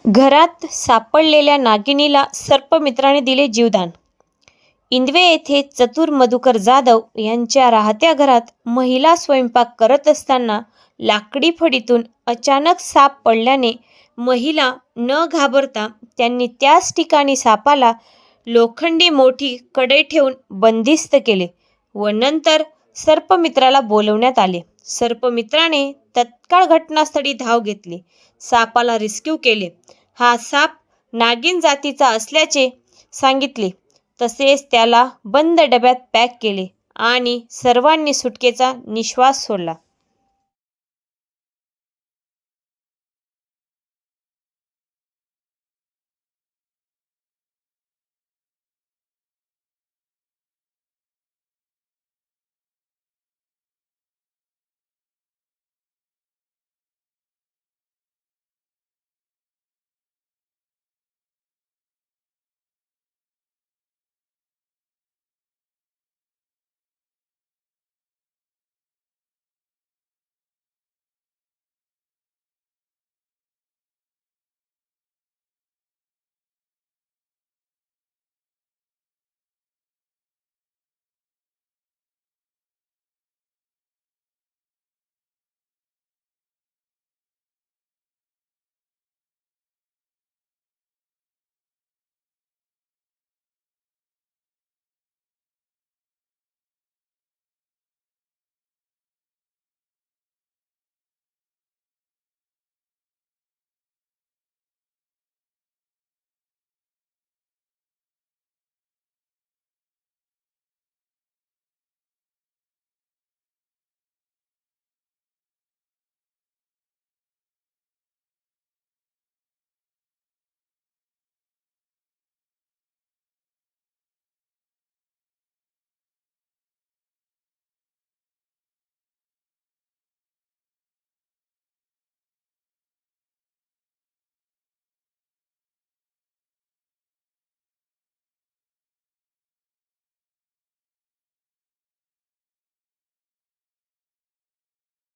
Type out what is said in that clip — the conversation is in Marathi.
घरात सापडलेल्या नागिनीला सर्पमित्राने दिले जीवदान. इंदवे येथे चतुर मधुकर जाधव यांच्या राहत्या घरात महिला स्वयंपाक करत असताना लाकडी फडीतून अचानक साप पडल्याने महिला न घाबरता त्यांनी त्याच ठिकाणी सापाला लोखंडी मोठी कढई ठेवून बंदिस्त केले व नंतर सर्पमित्राला बोलवण्यात आले. सर्पमित्राने तत्काळ घटनास्थळी धाव घेतली, सापाला रेस्क्यू केले. हा साप नागिन जातीचा असल्याचे सांगितले. तसेच त्याला बंद डब्यात पॅक केले आणि सर्वांनी सुटकेचा निश्वास सोडला.